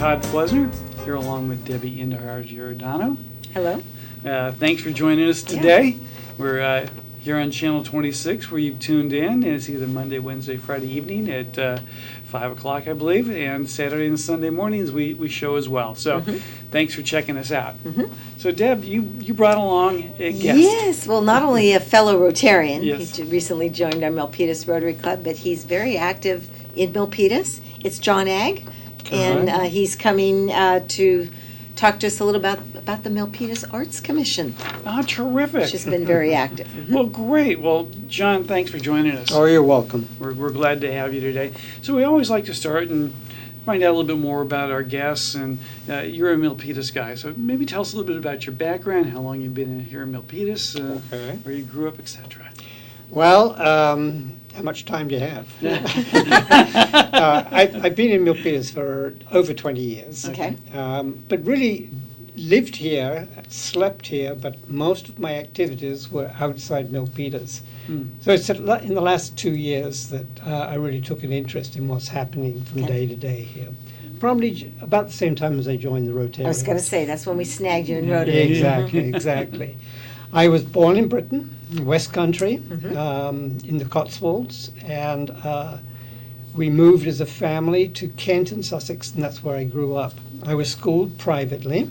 Todd Flesner, here along with Debbie Indahar-Giordano. Hello. Thanks for joining us today. We're here on Channel 26, where you've tuned in. It's either Monday, Wednesday, Friday evening at 5 o'clock, I believe, and Saturday and Sunday mornings we show as well. So thanks for checking us out. So Deb, you brought along a guest. Yes, well, not only a fellow Rotarian, Yes. he recently joined our Milpitas Rotary Club, but he's very active in Milpitas. It's John Agg, and he's coming to talk to us a little about the Milpitas Arts Commission, Ah, terrific. which has been very active. Well, great. Well, John, thanks for joining us. Oh, you're welcome. We're glad to have you today. So we always like to start and find out a little bit more about our guests. And you're a Milpitas guy, so maybe tell us a little bit about your background, how long you've been here in Milpitas, Okay. where you grew up, etc. Well, how much time do you have? I've been in Milpitas for over 20 years. Okay. But really lived here, slept here, but most of my activities were outside Milpitas. So it's in the last 2 years that I really took an interest in what's happening from Okay. day to day here. Probably about the same time as I joined the Rotary. I was going to say, that's when we snagged you in Rotary. Exactly. I was born in Britain, West Country, in the Cotswolds, and we moved as a family to Kent in Sussex, and that's where I grew up. I was schooled privately,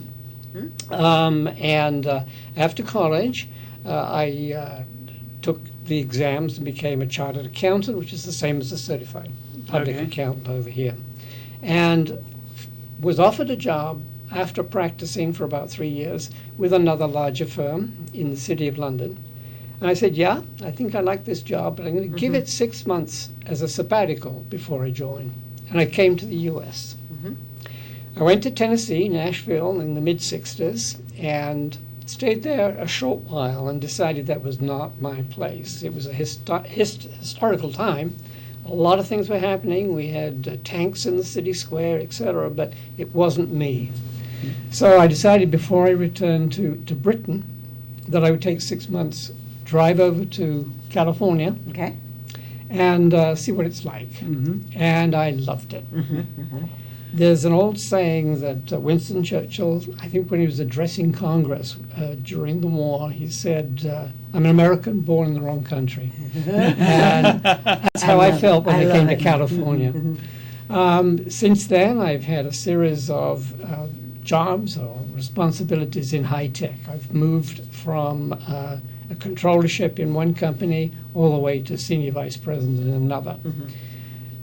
and after college, I took the exams and became a chartered accountant, which is the same as a certified public Okay. accountant over here, and was offered a job after practicing for about 3 years with another larger firm in the City of London. And I said, yeah, I think I like this job, but I'm going to give it 6 months as a sabbatical before I join. And I came to the U.S. I went to Tennessee, Nashville, in the mid-60s, and stayed there a short while and decided that was not my place. It was a historical time. A lot of things were happening. We had tanks in the city square, etc., but it wasn't me. So I decided before I returned to Britain that I would take 6 months, drive over to California, Okay. and see what it's like. And I loved it. There's an old saying that Winston Churchill, I think when he was addressing Congress during the war, he said, I'm an American born in the wrong country. And that's how I felt when I came to California. Since then, I've had a series of jobs or responsibilities in high tech. I've moved from a controllership in one company all the way to senior vice president in another.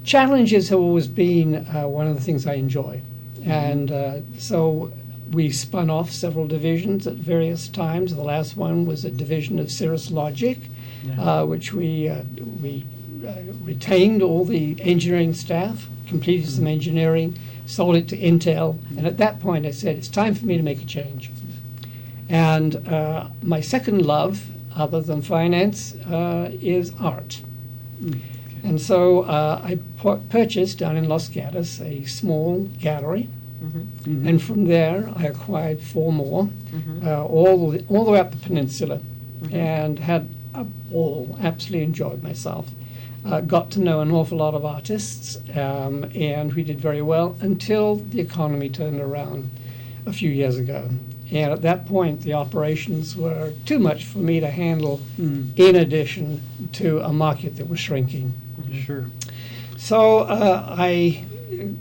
Challenges have always been one of the things I enjoy. And so we spun off several divisions at various times. The last one was a division of Cirrus Logic, which we retained all the engineering staff, completed some engineering, sold it to Intel, and at that point I said, it's time for me to make a change. And my second love, other than finance, is art. And so I purchased down in Los Gatos a small gallery, and from there I acquired 4 more, all the way up the peninsula, and had a ball, absolutely enjoyed myself. Got to know an awful lot of artists, and we did very well until the economy turned around a few years ago. And at that point, the operations were too much for me to handle, in addition to a market that was shrinking. Sure. So I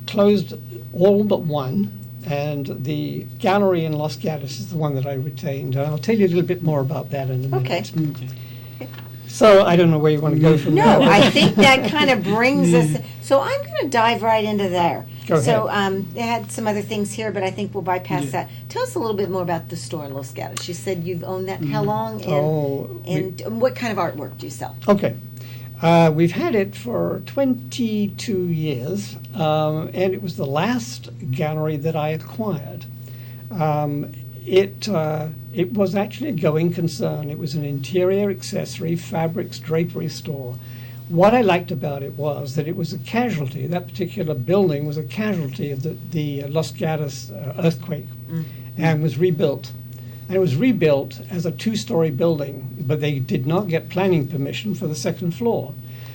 closed all but one, and the gallery in Los Gatos is the one that I retained. And I'll tell you a little bit more about that in a minute. Okay. So I don't know where you want to go from there. No, I think that kind of brings us. So I'm going to dive right into there. Go ahead. So they had some other things here, but I think we'll bypass that. Tell us a little bit more about the store in Los Gatos. You said you've owned that how long, and what kind of artwork do you sell? Okay. We've had it for 22 years, and it was the last gallery that I acquired. It was actually a going concern. It was an interior accessory, fabrics, drapery store. What I liked about it was that it was a casualty. That particular building was a casualty of the Los Gatos earthquake, and was rebuilt. And it was rebuilt as a 2-story building, but they did not get planning permission for the 2nd floor.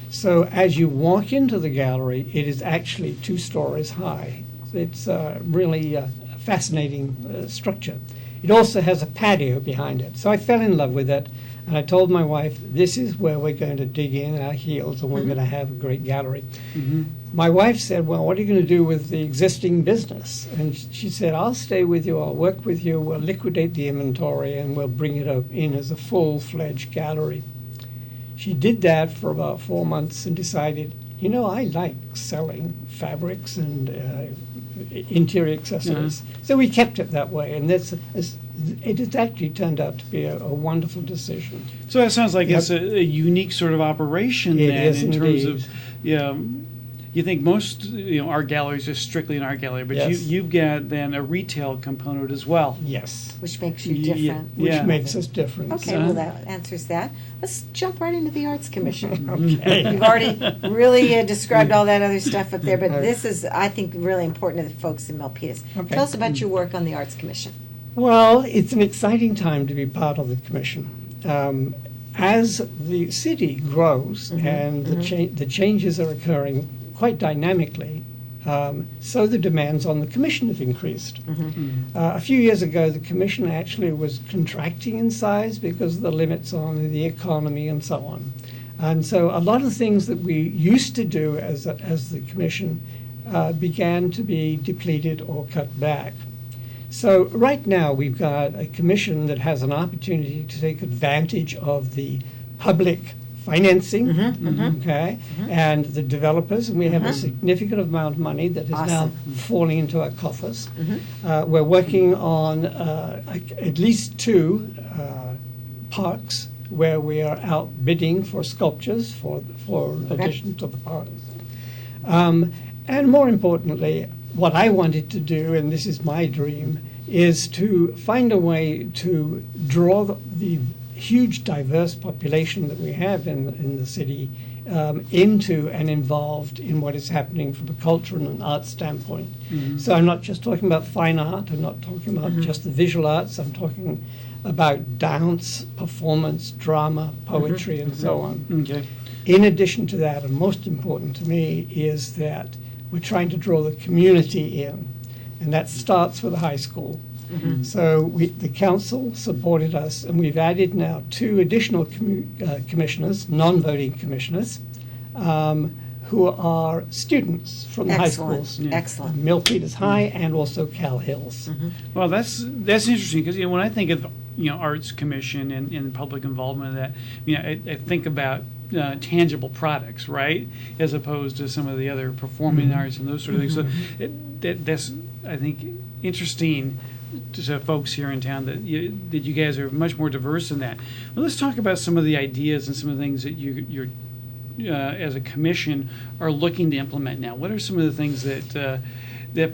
So as you walk into the gallery, it is actually 2 stories high. It's really a fascinating structure. It also has a patio behind it. So I fell in love with it, and I told my wife, this is where we're going to dig in our heels, and we're going to have a great gallery. My wife said, well, what are you going to do with the existing business? And she said, I'll stay with you, I'll work with you, we'll liquidate the inventory, and we'll bring it in as a full-fledged gallery. She did that for about 4 months and decided, you know, I like selling fabrics and interior accessories. So we kept it that way, and it has actually turned out to be a wonderful decision. So that sounds like it's a unique sort of operation It then, is in terms indeed. of, you think most art galleries are strictly an art gallery, but Yes. you've got then a retail component as well. Yes, Which makes you Yeah, different. which Yeah. makes us different. Okay, well, that answers that. Let's jump right into the Arts Commission. Okay. You've already really described all that other stuff up there, but this is, I think, really important to the folks in Milpitas. Okay. Tell us about your work on the Arts Commission. Well, it's an exciting time to be part of the commission. As the city grows and the changes are occurring quite dynamically, so the demands on the commission have increased. A few years ago, the commission actually was contracting in size because of the limits on the economy and so on. And so a lot of things that we used to do as the commission began to be depleted or cut back. So right now, we've got a commission that has an opportunity to take advantage of the public financing, okay, and the developers, and we have a significant amount of money that is now falling into our coffers. We're working on at least 2 parks where we are out bidding for sculptures for addition to the parks. And more importantly, what I wanted to do, and this is my dream, is to find a way to draw the huge diverse population that we have in the city into and involved in what is happening from a culture and an art standpoint. So I'm not just talking about fine art, I'm not talking about just the visual arts, I'm talking about dance, performance, drama, poetry, and so on. Okay. In addition to that, and most important to me, is that we're trying to draw the community in, and that starts with the high school. So the council supported us, and we've added now 2 additional commissioners, non-voting commissioners, who are students from the high Excellent, schools. excellent. Milpitas High and also Cal Hills. Well, that's interesting because when I think of Arts Commission and public involvement of that, I think about tangible products, right, as opposed to some of the other performing arts and those sort of things. So that's, I think, interesting to folks here in town that you guys are much more diverse than that. Well, let's talk about some of the ideas and some of the things that you're as a commission are looking to implement now. What are some of the things that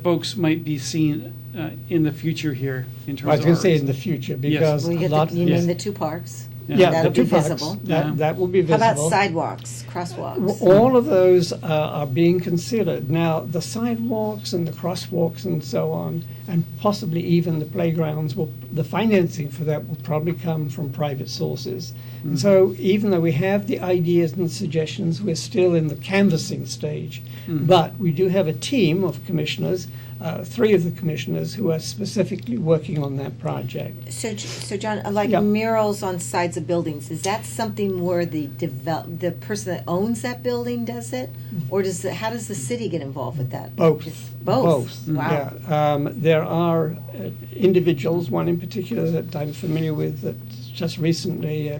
folks might be seeing in the future here in terms I was of going to say arts? in the future, because Well, a lot. you mean the 2 parks? Yeah, That'll the 2 be parks, visible. that will be How visible. about sidewalks, crosswalks? All of those are being considered. Now, the sidewalks and the crosswalks and so on, and possibly even the playgrounds, the financing for that will probably come from private sources. And so even though we have the ideas and suggestions, we're still in the canvassing stage. But we do have a team of commissioners, 3 of the commissioners who are specifically working on that project. So John, like Yeah. murals on sides of buildings, is that something where the person that owns that building does it? Or how does the city get involved with that? Both. Both? Wow. Yeah. There are individuals, one in particular that I'm familiar with that just recently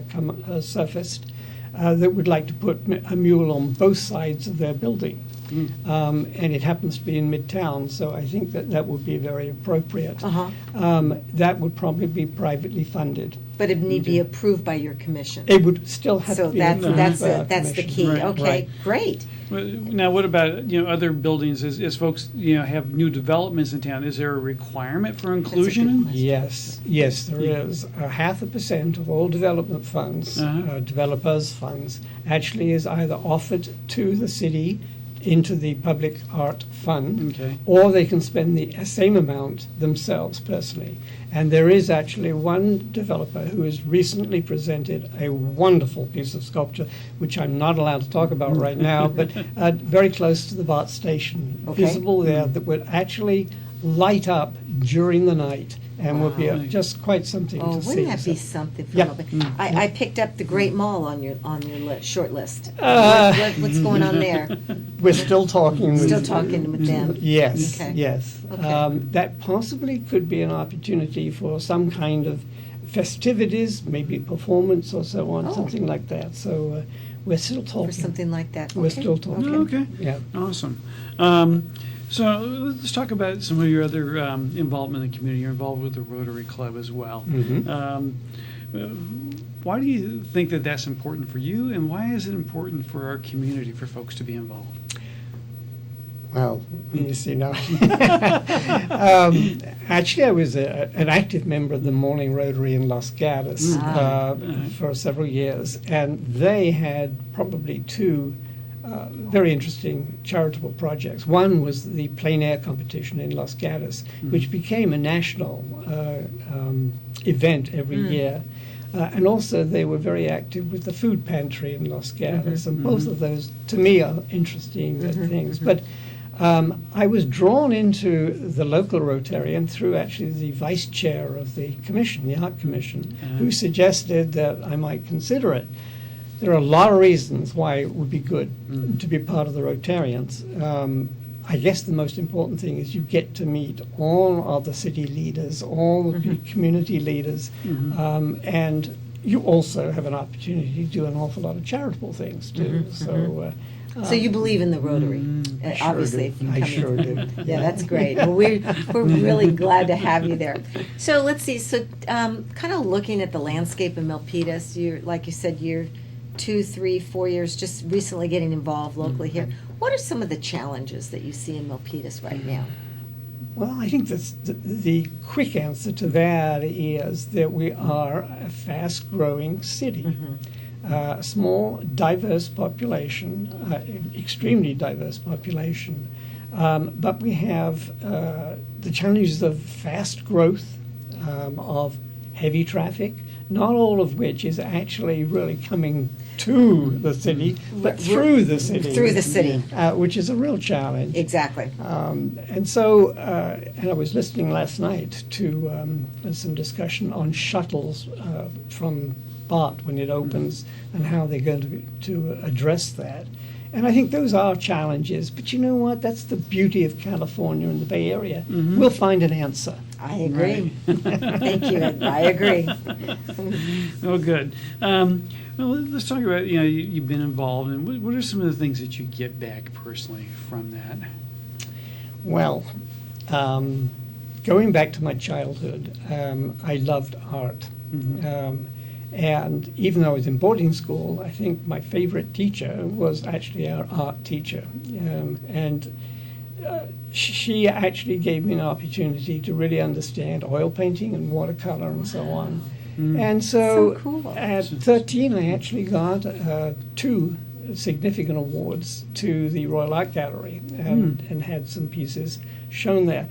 surfaced, that would like to put a mural on both sides of their building. And it happens to be in Midtown, so I think that would be very appropriate. That would probably be privately funded. But it need to be approved by your commission. It would still have So to be that's approved by our that's the commission. key. Right, Okay, right. great. Well, now, what about other buildings? As folks have new developments in town, is there a requirement for inclusion? Yes, there is. 0.5% of all development funds, developers' funds, actually is either offered to the city into the public art fund, Okay. or they can spend the same amount themselves personally. And there is actually one developer who has recently presented a wonderful piece of sculpture, which I'm not allowed to talk about right now, but very close to the BART station, Okay. visible there, that would actually light up during the night and would be Wow. just quite something Oh, to see. wouldn't that be So- something for Yeah. Melbourne? I picked up the Great Mall on your short list. Uh, What's going on there? We're still talking with. Still talking with them. Yes, Okay. yes. Okay. That possibly could be an opportunity for some kind of festivities, maybe performance or so on, Oh. something like that. So we're still talking. Or something like that. We're Okay. still talking. Okay. Yeah. Awesome. So let's talk about some of your other involvement in the community. You're involved with the Rotary Club as well. Mhm. Why do you think that that's important for you, and why is it important for our community for folks to be involved? Well, you see now. Actually, I was an active member of the Morning Rotary in Los Gatos for several years, and they had probably two very interesting charitable projects. One was the plein air competition in Los Gatos, which became a national event every year. And also, they were very active with the food pantry in Los Gatos, and both of those, to me, are interesting things. But I was drawn into the local Rotarian through actually the vice chair of the commission, the Art Commission, who suggested that I might consider it. There are a lot of reasons why it would be good to be part of the Rotarians. I guess the most important thing is you get to meet all of the city leaders, all the community leaders, and you also have an opportunity to do an awful lot of charitable things too. So you believe in the Rotary, Sure obviously. do. If you I come sure in. do. Yeah, that's great. Well, we're really glad to have you there. So let's see. So kind of looking at the landscape in Milpitas, you're like you said, you're 2, 3, 4 years just recently getting involved locally here. What are some of the challenges that you see in Milpitas right now? Well, I think the quick answer to that is that we are a fast-growing city. A small, diverse population, extremely diverse population. But we have the challenges of fast growth, of heavy traffic, not all of which is actually really coming to the city, but through the city. Through the city. Which is a real challenge. Exactly. And so, and I was listening last night to some discussion on shuttles from BART when it opens and how they're going to address that. And I think those are challenges, but you know what? That's the beauty of California and the Bay Area. We'll find an answer. I agree. Thank you. I agree. Oh, good. Well, let's talk about, you've been involved, and what are some of the things that you get back personally from that? Well, going back to my childhood, I loved art. And even though I was in boarding school, I think my favorite teacher was actually our art teacher. She actually gave me an opportunity to really understand oil painting and watercolor and so on. And so, So cool. at 13, I actually got 2 significant awards to the Royal Art Gallery and had some pieces shown there.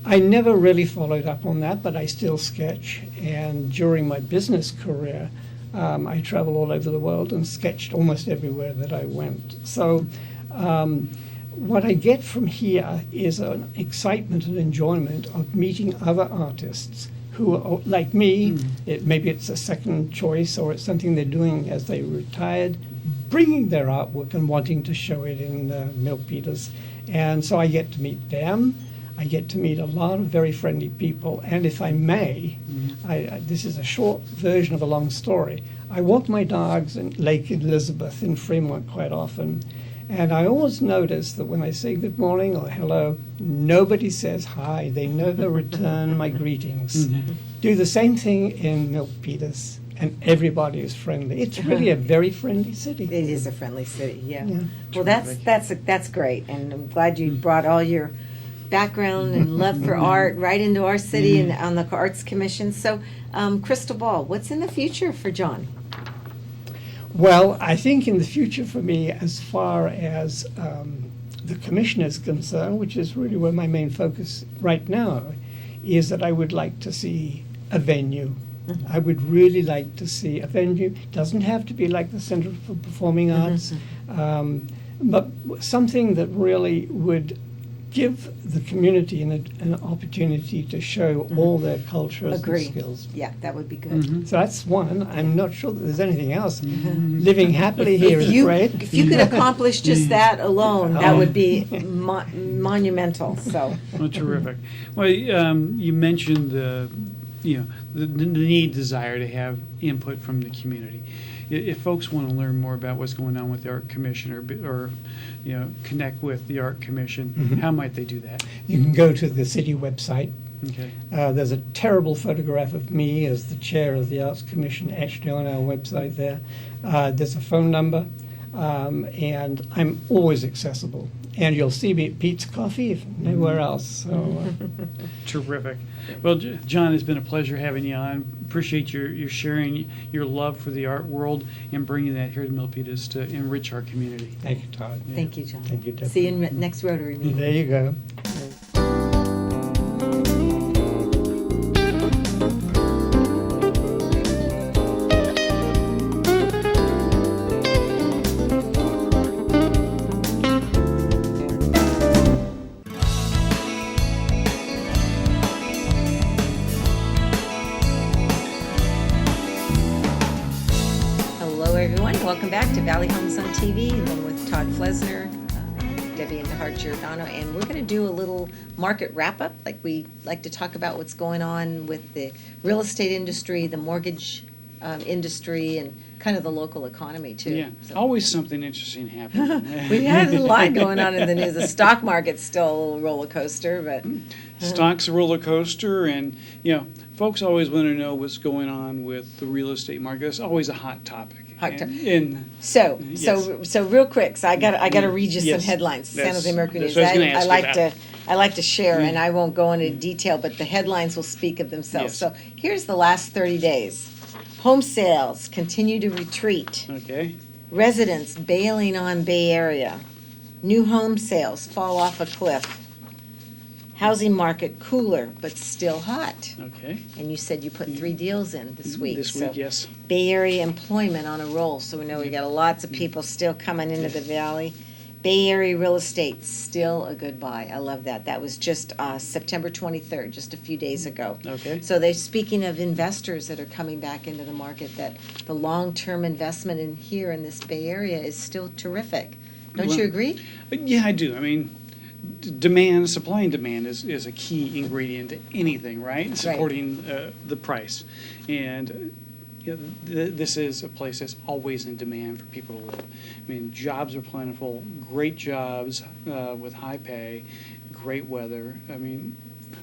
I never really followed up on that, but I still sketch. And during my business career, I traveled all over the world and sketched almost everywhere that I went. So what I get from here is an excitement and enjoyment of meeting other artists who are like me. Maybe it's a second choice or it's something they're doing as they retired, bringing their artwork and wanting to show it in Milpitas. And so I get to meet them. I get to meet a lot of very friendly people, and if I may, this is a short version of a long story. I walk my dogs in Lake Elizabeth in Fremont quite often, and I always notice that when I say good morning or hello, nobody says hi. They never return my greetings. Do the same thing in Milpitas, and everybody is friendly. It's really a very friendly city. It is a friendly city, yeah. Yeah. Well, that's great, and I'm glad you brought all your background and love for art right into our city and on the Arts Commission. So, crystal ball, what's in the future for John? Well, I think in the future for me, as far as the commission is concerned, which is really where my main focus right now, is that I would like to see a venue. I would really like to see a venue. Doesn't have to be like the Center for Performing Arts, but something that really would give the community an opportunity to show all their cultures Agree. and skills. Yeah, that would be good. So that's one. I'm not sure that there's anything else. Living happily here is If you, great. if you could accomplish just that alone, that would be monumental, so. Well, terrific. Well, you mentioned the need, desire to have input from the community. If folks want to learn more about what's going on with the Art Commission or connect with the Art Commission, how might they do that? You can go to the city website. Okay. There's a terrible photograph of me as the chair of the Arts Commission actually on our website there. There's a phone number, and I'm always accessible. And you'll see me at Pete's Coffee, if nowhere else. So, Terrific. Well, John, it's been a pleasure having you on. Appreciate your sharing your love for the art world and bringing that here to Milpitas to enrich our community. thank you, Todd. Thank you, John. Thank you, Deborah. See you in next Rotary meeting. There you go. Hello, everyone. Welcome back to Valley Homes on TV. I'm with Todd Flesner, Debbie and DeHart Giordano, and we're going to do a little market wrap-up. Like we like to talk about what's going on with the real estate industry, the mortgage industry, and kind of the local economy, too. Yeah, So- always something interesting happening. We've had a lot going on in the news. The stock market's still a little roller coaster, but Stock's a roller coaster, and folks always want to know what's going on with the real estate market. It's always a hot topic. Hot And- topic. and so Yes. real quick. So I got to read you Yes. some headlines. San That's- Jose Mercury that's News. what I was gonna ask you about. I like to share, and I won't go into detail, but the headlines will speak of themselves. Yes. So here's the last 30 days. Home sales continue to retreat. Okay. Residents bailing on Bay Area. New home sales fall off a cliff. Housing market cooler, but still hot. Okay. And you said you put 3 deals in this week. This so week, yes. Bay Area employment on a roll, so we know we got lots of people still coming into the valley. Bay Area real estate, still a good buy. I love that. That was just September 23rd, just a few days ago. Okay. So they're speaking of investors that are coming back into the market, that the long-term investment in here in this Bay Area is still terrific. Don't Well, you agree? Yeah, I do. I mean, demand, supply and demand is a key ingredient to anything, right? Supporting the price. And this is a place that's always in demand for people to live. I mean, jobs are plentiful, great jobs with high pay, great weather. I mean,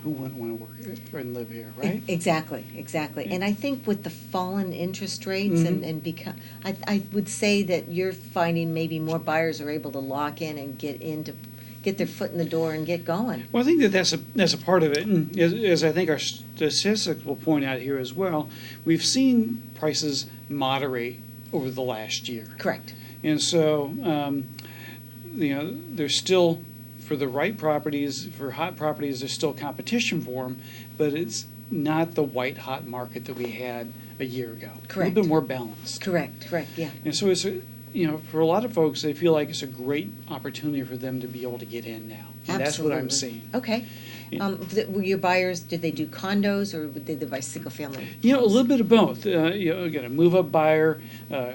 who wouldn't want to work and live here, right? Exactly. And I think with the fallen interest rates and become, I would say that you're finding maybe more buyers are able to lock in and get their foot in the door and get going. Well, I think that's a part of it, and as I think our statistics will point out here as well, we've seen prices moderate over the last year. Correct. And so, there's still, for the right properties, for hot properties, there's still competition for them, but it's not the white hot market that we had a year ago. A Correct. little bit more balanced. Correct, yeah. And so for a lot of folks, they feel like it's a great opportunity for them to be able to get in now. And that's what I'm Absolutely. seeing. Okay. Were your buyers, did they do condos or did they buy single family? A little bit of both. You got a move-up buyer,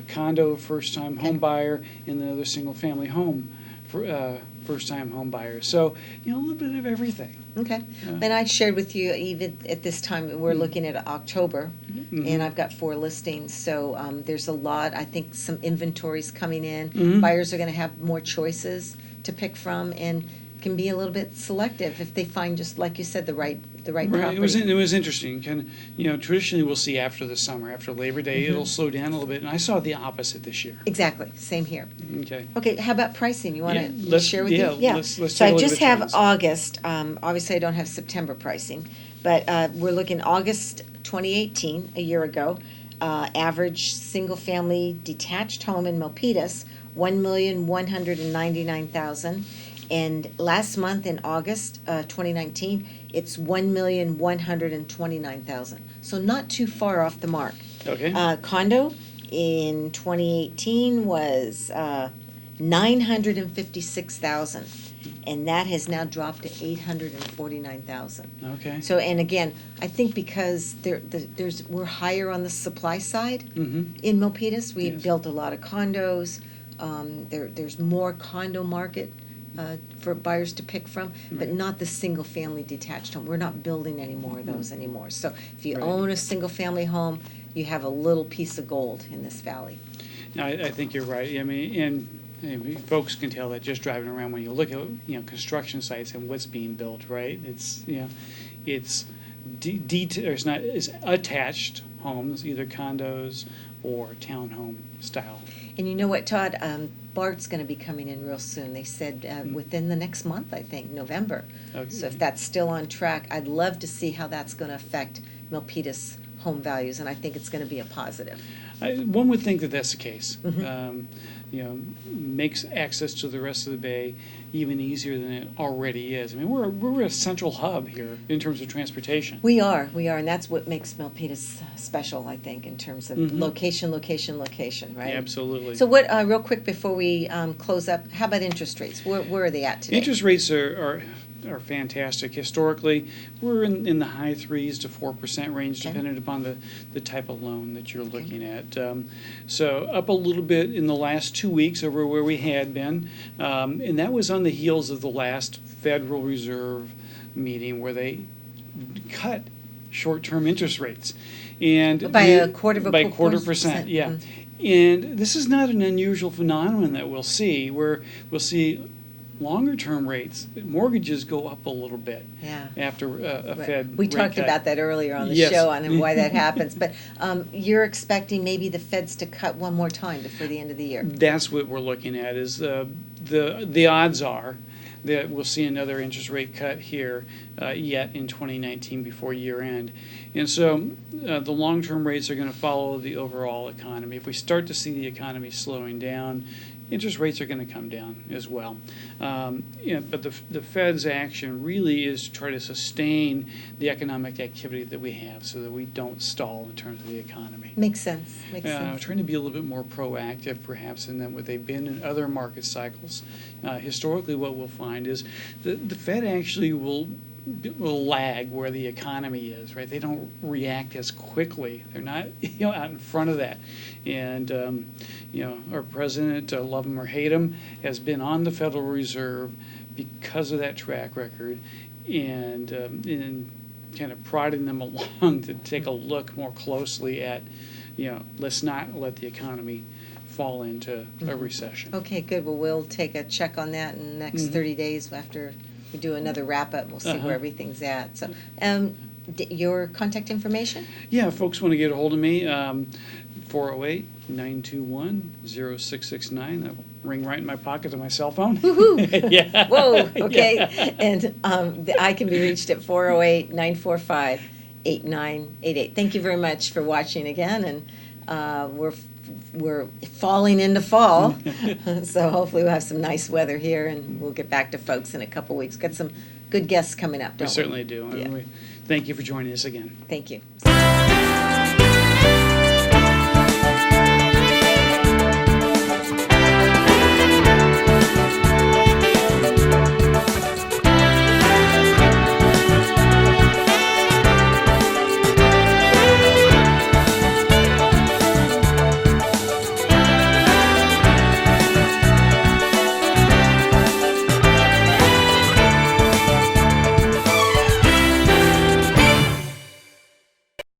condo first-time home buyer, and another single-family home for first-time home buyer. So, a little bit of everything. Okay. And I shared with you, even at this time, we're looking at October, and I've got 4 listings. So there's a lot, I think some inventories coming in. Buyers are going to have more choices to pick from and can be a little bit selective if they find, just like you said, the right Right. property. It was interesting. Traditionally we'll see after the summer, after Labor Day, it'll slow down a little bit, and I saw the opposite this year. Exactly. Same here. Okay. Okay, how about pricing? You want Yeah, to let's- share with yeah, you? let's So take I a look at just the have trends. August. Obviously, I don't have September pricing, but we're looking August 2018, a year ago. Average single-family detached home in Milpitas, $1,199,000. And last month in August 2019, it's 1,129,000. So not too far off the mark. Okay. Condo in 2018 was 956,000, and that has now dropped to 849,000. Okay. So, and again, I think because we're higher on the supply side Mm-hmm. in Milpitas. We've Yes. built a lot of condos. There's more condo market for buyers to pick from, but Right. not the single-family detached home. We're not building any more of those anymore. So if you Right. own a single-family home, you have a little piece of gold in this valley. No, I think you're right. I mean, and folks can tell that just driving around when you look at, construction sites and what's being built, right? It's, it's it's not, it's attached homes, either condos or townhome style. And you know what, Todd? BART's going to be coming in real soon. They said within the next month, I think, November. Okay. So if that's still on track, I'd love to see how that's going to affect Milpitas home values, and I think it's going to be a positive. One would think that that's the case. Mhm. Makes access to the rest of the bay even easier than it already is. I mean, we're a central hub here in terms of transportation. We are, and that's what makes Milpitas special, I think, in terms of Mhm. location, right? Absolutely. So what, real quick before we close up, how about interest rates? Where are they at today? Interest rates are fantastic. Historically, we're in the high 3s to 4% range, Okay. depending upon the type of loan that you're looking at. So up a little bit in the last 2 weeks over where we had been, and that was on the heels of the last Federal Reserve meeting where they cut short-term interest rates. And By a quarter of a by po- quarter percent, percent, yeah. mm. And this is not an unusual phenomenon that we'll see, where we'll see longer-term rates, mortgages go up a little bit Yeah. after a Right. Fed We rate talked cut. about that earlier on the Yes. show on why that happens, but you're expecting maybe the Feds to cut one more time before the end of the year. That's what we're looking at, is the odds are that we'll see another interest rate cut here yet in 2019 before year end. And so the long-term rates are going to follow the overall economy. If we start to see the economy slowing down, interest rates are going to come down as well. But the Fed's action really is to try to sustain the economic activity that we have so that we don't stall in terms of the economy. Makes sense, Trying to be a little bit more proactive perhaps than what they've been in other market cycles. Historically, what we'll find is the Fed actually will lag where the economy is, right? They don't react as quickly. They're not out in front of that. And our president, love him or hate him, has been on the Federal Reserve because of that track record, and kind of prodding them along to take a look more closely at, let's not let the economy fall into a recession. Okay, good. Well, we'll take a check on that in the next Mhm. 30 days after we do another wrap-up. We'll see Uh-huh. where everything's at. So, your contact information? Yeah, if folks want to get a hold of me, 408-921-0669. That'll ring right in my pocket on my cell phone. Woohoo! Yeah. Whoa, okay. Yeah. And I can be reached at 408-945-8988. Thank you very much for watching again, and we're falling into fall, so hopefully we'll have some nice weather here, and we'll get back to folks in a couple weeks. Got some good guests coming up, We don't we? certainly do. Yeah. And thank you for joining us again. Thank you.